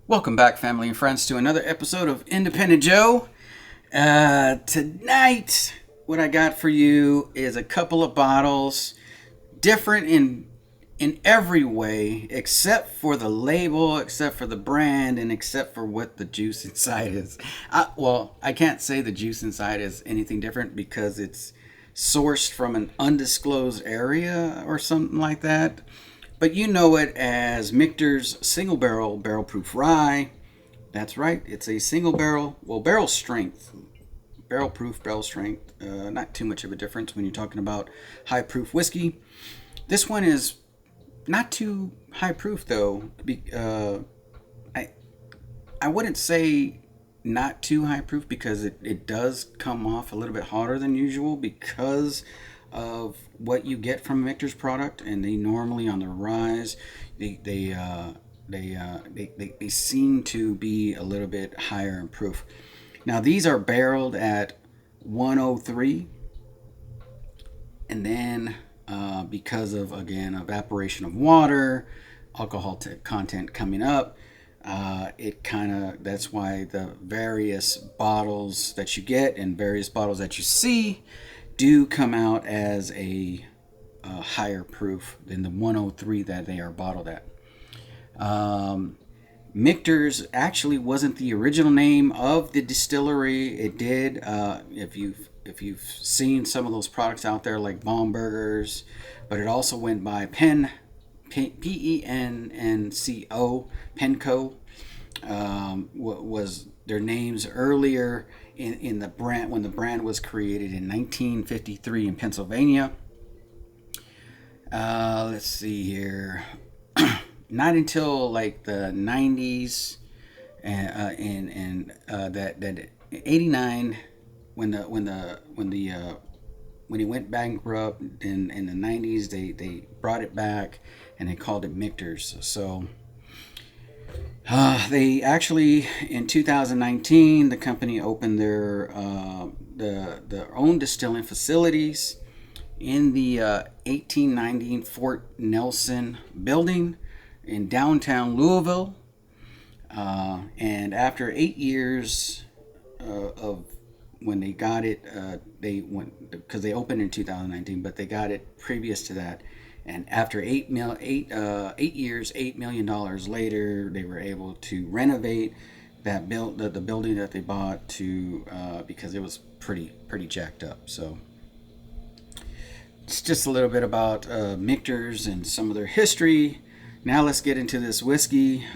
Welcome back, family and friends, to another episode of Independent Joe. Tonight, what I got for you is a couple of bottles, different in every way, except for the label, except for the brand, and except for what the juice inside is. I can't say the juice inside is anything different because it's sourced from an undisclosed area or something like that. But you know it as Michter's single barrel proof rye. That's right, it's a single barrel, barrel strength, barrel proof, barrel strength. Not too much of a difference when you're talking about high proof whiskey. This one is not too high proof though. I I wouldn't say not too high proof because it does come off a little bit hotter than usual because of what you get from Michter's product, and they normally on the rise, they seem to be a little bit higher in proof. Now these are barreled at 103, and then because of again evaporation of water, alcohol content coming up, it kind of that's why the various bottles that you get and various bottles that you see do come out as a higher proof than the 103 that they are bottled at. Michter's actually wasn't the original name of the distillery. It did. If you've seen some of those products out there like Bomb Burgers, but it also went by P-E-N-N-C-O, Penco. Was their names earlier in the brand when the brand was created in 1953 in Pennsylvania. Let's see here. Not until like the 90s and that 89 when he went bankrupt in the 90s, they brought it back and they called it Michter's. So they actually in 2019 the company opened their own distilling facilities in the 1890 Fort Nelson building in downtown Louisville. And after 8 years of when they got it, they went because they opened in 2019, but they got it previous to that. And after 8 years, $8 million later, they were able to renovate that the building that they bought to because it was pretty jacked up. So it's just a little bit about Michter's and some of their history. Now let's get into this whiskey.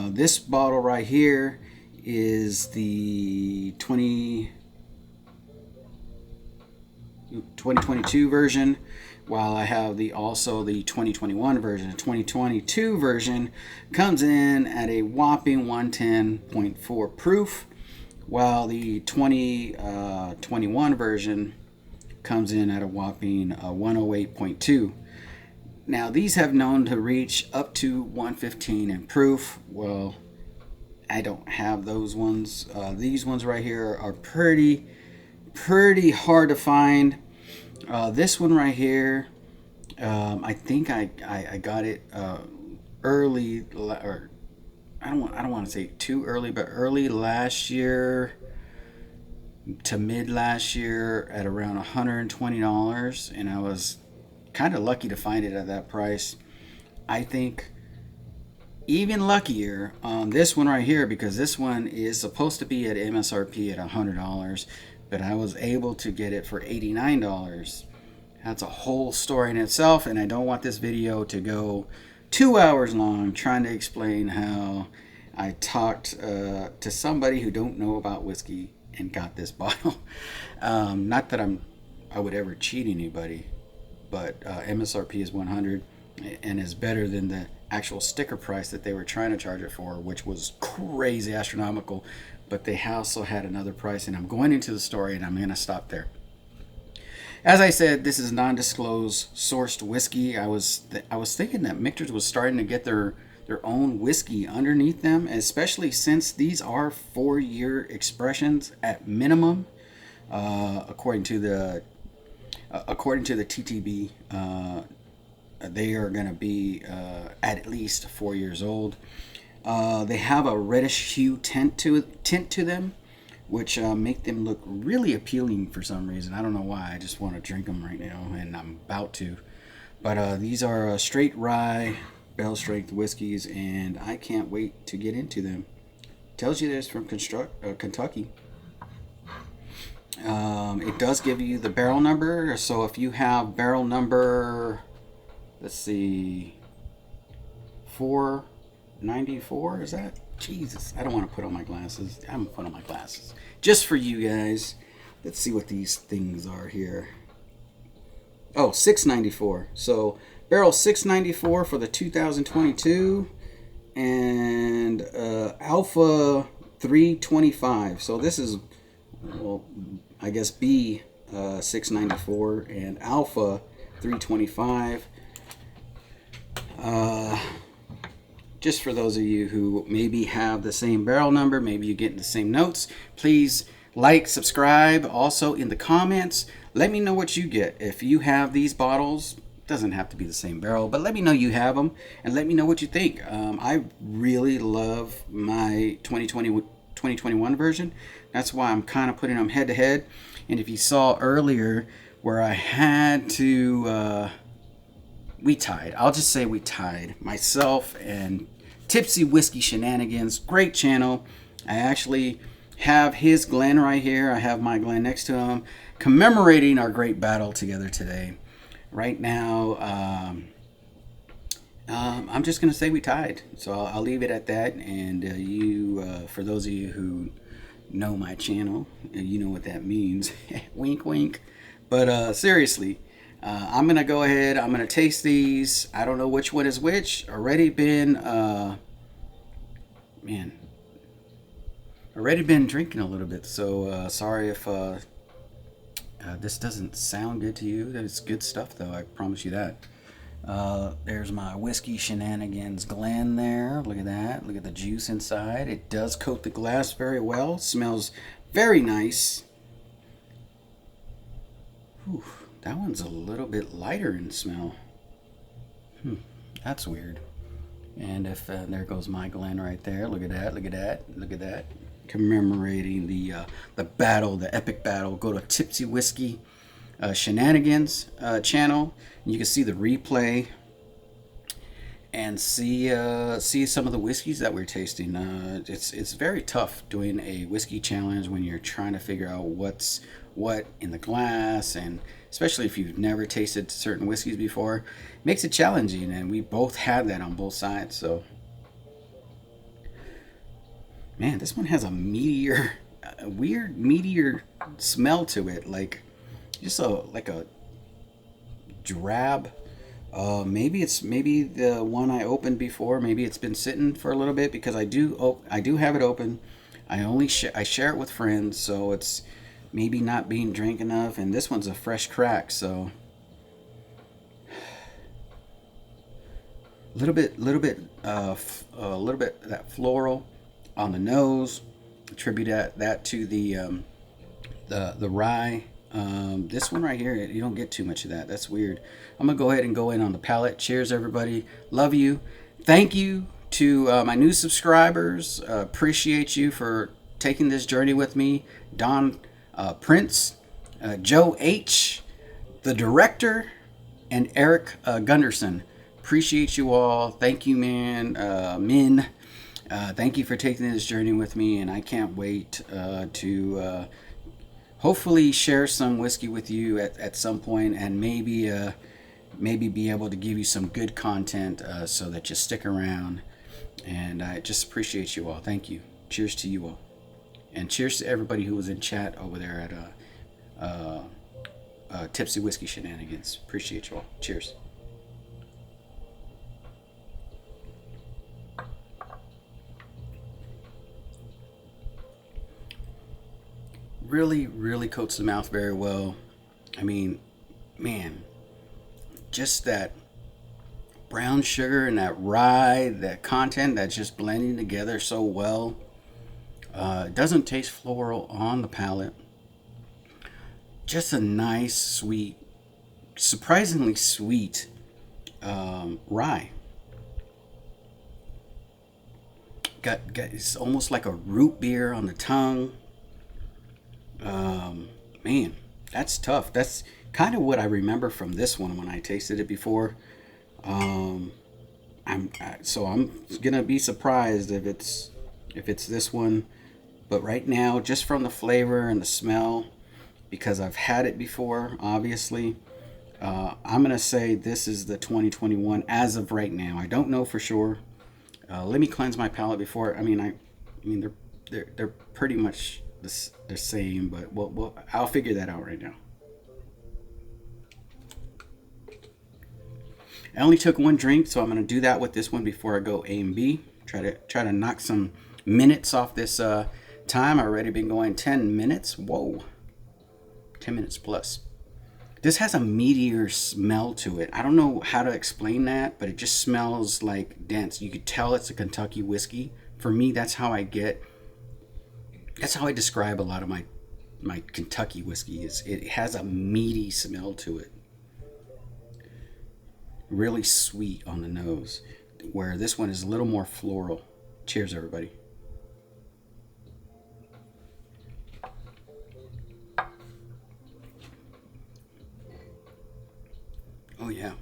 This bottle right here is the 2022 version, while I have the 2021 version. The 2022 version comes in at a whopping 110.4 proof, while the 2021 version comes in at a whopping 108.2. Now these have known to reach up to 115 in proof. Well, I don't have those ones. These ones right here are pretty hard to find. This one right here, I think I got it early, or I don't want to say too early, but early last year to mid last year at around $120, and I was kind of lucky to find it at that price. I think even luckier on this one right here, because this one is supposed to be at MSRP at $100, but I was able to get it for $89. That's a whole story in itself, and I don't want this video to go 2 hours long trying to explain how I talked to somebody who don't know about whiskey and got this bottle. Not that I would ever cheat anybody, but MSRP is 100 and is better than the actual sticker price that they were trying to charge it for, which was crazy astronomical. But they also had another price, and I'm going into the story, and I'm going to stop there. As I said, this is non-disclosed sourced whiskey. I was thinking that Michter's was starting to get their own whiskey underneath them, especially since these are 4-year expressions at minimum, according to the TTB. They are going to be at least 4 years old. They have a reddish hue tint to them, which make them look really appealing for some reason. I don't know why. I just want to drink them right now, and I'm about to. But these are straight rye barrel strength whiskeys, and I can't wait to get into them. Tells you this from Kentucky. It does give you the barrel number. So if you have barrel number, let's see, 494, is that? Jesus, I don't want to put on my glasses. I'm going to put on my glasses just for you guys. Let's see what these things are here. Oh, 694. So barrel 694 for the 2022, and Alpha 325. So this is, well, I guess B 694 and Alpha 325. Just for those of you who maybe have the same barrel number, maybe you're getting the same notes, please like, subscribe. Also in the comments, let me know what you get. If you have these bottles, doesn't have to be the same barrel, but let me know you have them, and let me know what you think. I really love my 2021 version. That's why I'm kind of putting them head to head. And if you saw earlier where I had to, we tied. I'll just say we tied. Myself and Tipsy Whiskey Shenanigans. Great channel. I actually have his Glen right here. I have my Glen next to him, commemorating our great battle together today. Right now, I'm just going to say we tied. So I'll leave it at that. And for those of you who know my channel, you know what that means. Wink, wink. But seriously, I'm going to go ahead. I'm going to taste these. I don't know which one is which. Already been drinking a little bit. So sorry if this doesn't sound good to you. It's good stuff, though. I promise you that. There's my Whiskey Shenanigans Glen there. Look at that. Look at the juice inside. It does coat the glass very well. Smells very nice. Whew, that one's a little bit lighter in smell. That's weird. And if there goes my Glen right there. Look at that. Look at that. Look at that. Commemorating the battle, the epic battle. Go to Tipsy Whiskey Shenanigans channel, and you can see the replay and see some of the whiskeys that we're tasting. It's very tough doing a whiskey challenge when you're trying to figure out what's what in the glass, and especially if you've never tasted certain whiskeys before, it makes it challenging. And we both had that on both sides. So man, this one has a weird meatier smell to it, like just a drab. Maybe the one I opened before. Maybe it's been sitting for a little bit, because I do have it open. I share it with friends, so it's maybe not being drank enough. And this one's a fresh crack, so a little bit that floral on the nose. Attribute that to the rye. This one right here, you don't get too much of that. That's weird. I'm gonna go ahead and go in on the palate. Cheers, everybody. Love you. Thank you to my new subscribers. Appreciate you for taking this journey with me. Don Prince, Joe H, the director, and Eric Gunderson. Appreciate you all. Thank you, man. Min. Thank you for taking this journey with me, and I can't wait to hopefully share some whiskey with you at some point, and maybe be able to give you some good content so that you stick around. And I just appreciate you all. Thank you. Cheers to you all, and cheers to everybody who was in chat over there at Tipsy Whiskey Shenanigans. Appreciate you all. Cheers. Really coats the mouth very well. I mean, man, just that brown sugar and that rye, that content that's just blending together so well. It doesn't taste floral on the palate. Just a nice, sweet, surprisingly sweet rye. it's almost like a root beer on the tongue. Man, that's tough. That's kind of what I remember from this one when I tasted it before. Um, I'm gonna be surprised if it's this one. But right now, just from the flavor and the smell, because I've had it before, obviously, I'm gonna say this is the 2021 as of right now. I don't know for sure. Let me cleanse my palate before. I mean they're pretty much the same, but I'll figure that out right now. I only took one drink, so I'm gonna do that with this one before I go A and B. Try to knock some minutes off this time. I've already been going 10 minutes. Whoa, 10 minutes plus. This has a meatier smell to it. I don't know how to explain that, but it just smells like dense. You could tell it's a Kentucky whiskey. For me, that's how I describe a lot of my Kentucky whiskey. It has a meaty smell to it. Really sweet on the nose, where this one is a little more floral. Cheers, everybody. Oh yeah,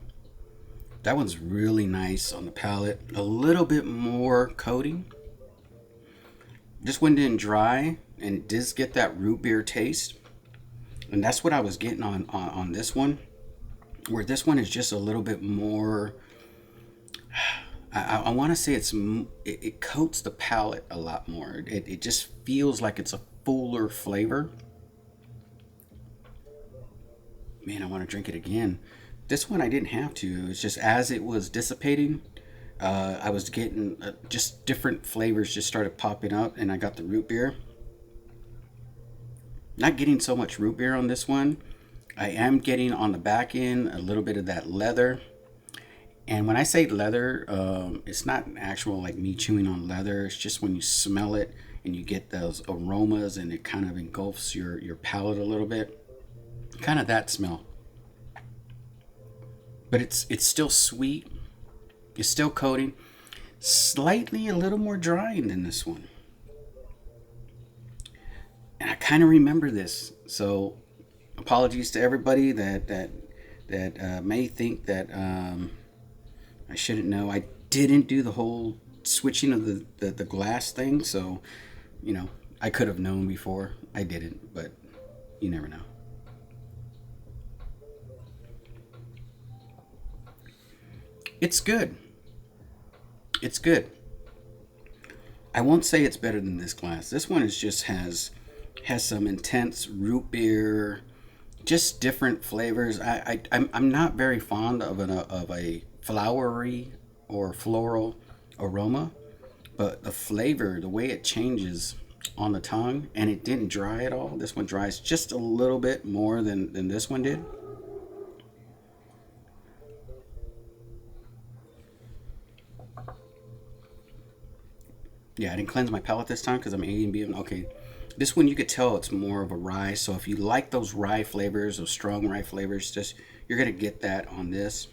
that one's really nice on the palate. A little bit more coating. This one didn't dry, and it does get that root beer taste, and that's what I was getting on this one. Where this one is just a little bit more. I want to say it coats the palate a lot more. It just feels like it's a fuller flavor. Man, I want to drink it again. This one I didn't have to. It's just as it was dissipating, I was getting just different flavors just started popping up, and I got the root beer. Not getting so much root beer on this one. I am getting on the back end a little bit of that leather. And when I say leather, it's not actual like me chewing on leather. It's just when you smell it and you get those aromas and it kind of engulfs your palate a little bit. Kind of that smell. But it's still sweet. It's still coating. Slightly a little more drying than this one. And I kind of remember this. So apologies to everybody that may think that I shouldn't know. I didn't do the whole switching of the glass thing, so I could have known before. I didn't, but you never know. It's good. It's good. I won't say it's better than this glass. This one is just has some intense root beer, just different flavors. I'm not very fond of a flowery or floral aroma, but the flavor, the way it changes on the tongue, and it didn't dry at all. This one dries just a little bit more than this one did. Yeah, I didn't cleanse my palate this time because I'm A and B. Okay, this one you could tell it's more of a rye. So if you like those rye flavors, those strong rye flavors, just you're gonna get that on this.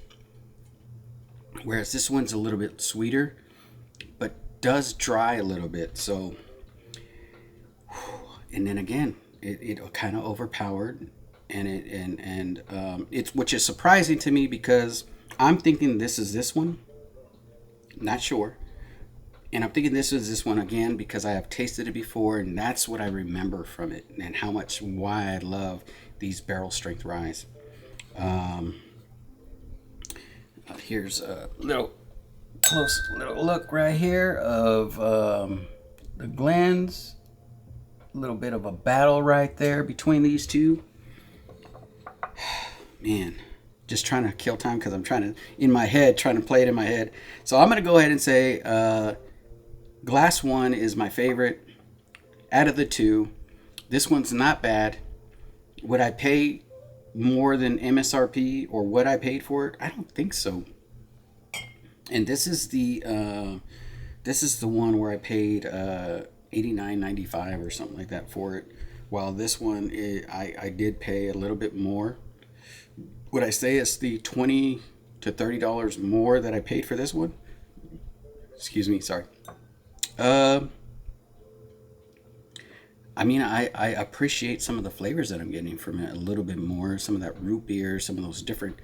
Whereas this one's a little bit sweeter, but does dry a little bit. So, and then again, it kind of overpowered, and it's which is surprising to me because I'm thinking this is this one. Not sure. And I'm thinking this is this one again because I have tasted it before, and that's what I remember from it, and why I love these barrel strength ryes. Um, Here's a little look right here of the Glens. A little bit of a battle right there between these two. Man, just trying to kill time because I'm trying to play it in my head. So I'm going to go ahead and say Glass 1 is my favorite out of the two. This one's not bad. Would I pay more than MSRP or what I paid for it? I don't think so. And this is the one where I paid $89.95 or something like that for it. While this one I did pay a little bit more. Would I say it's the $20 to $30 more that I paid for this one? Excuse me, sorry. Uh, I mean, I appreciate some of the flavors that I'm getting from it a little bit more. Some of that root beer, some of those different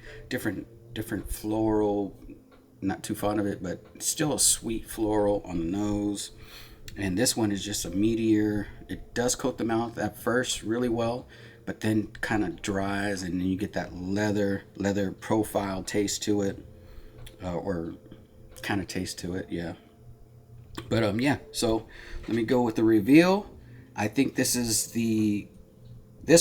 floral. Not too fond of it, but still a sweet floral on the nose. And this one is just a meteor. It does coat the mouth at first really well, but then kind of dries, and then you get that leather profile taste to it, or kind of taste to it, yeah. But yeah. So let me go with the reveal. I think this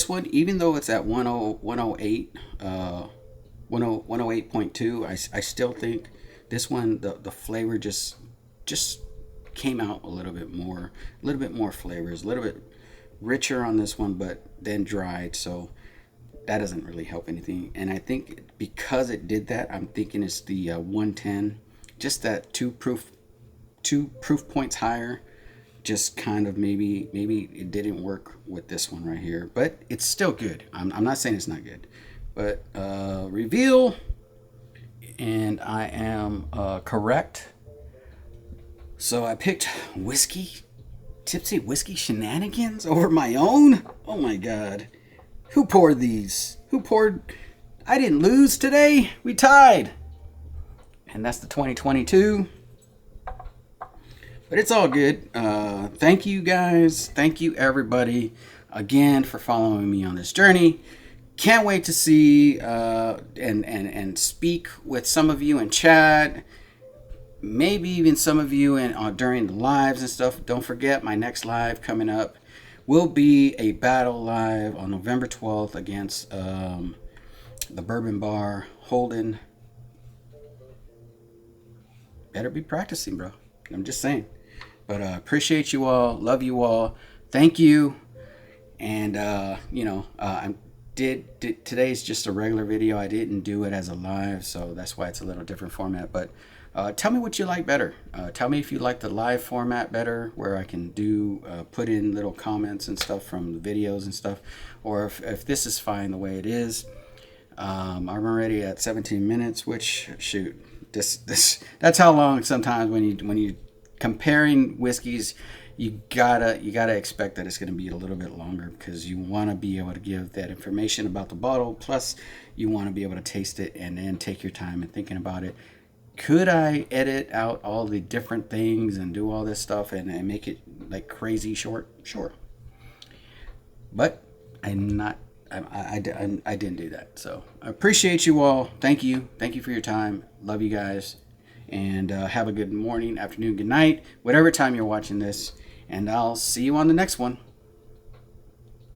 one, even though it's at 108, 108.2, I still think this one, the flavor just came out a little bit more flavors, a little bit richer on this one, but then dried. So that doesn't really help anything. And I think because it did that, I'm thinking it's the 110, just that two proof points higher. Just kind of maybe it didn't work with this one right here, but it's still good. I'm not saying it's not good, but reveal, and I am correct. So I picked tipsy whiskey shenanigans over my own. Oh my god, who poured these? Who poured? I didn't lose today. We tied, and that's the 2022. But it's all good. Thank you guys. Thank you everybody again for following me on this journey. Can't wait to see and speak with some of you in chat. Maybe even some of you during the lives and stuff. Don't forget, my next live coming up will be a battle live on November 12th against the Bourbon Bar. Holden. Better be practicing, bro. I'm just saying. But appreciate you all. Love you all. Thank you. And I did today's just a regular video. I didn't do it as a live, so that's why it's a little different format. But tell me what you like better. Tell me if you like the live format better, where I can put in little comments and stuff from the videos and stuff, or if this is fine the way it is. I'm already at 17 minutes, which shoot, that's how long sometimes when you comparing whiskeys, you gotta expect that it's going to be a little bit longer, because you want to be able to give that information about the bottle, plus you want to be able to taste it and then take your time and thinking about it. Could I edit out all the different things and do all this stuff and make it like crazy short? Sure, but I didn't do that. So I appreciate you all. Thank you for your time. Love you guys. And have a good morning, afternoon, good night, whatever time you're watching this. And I'll see you on the next one.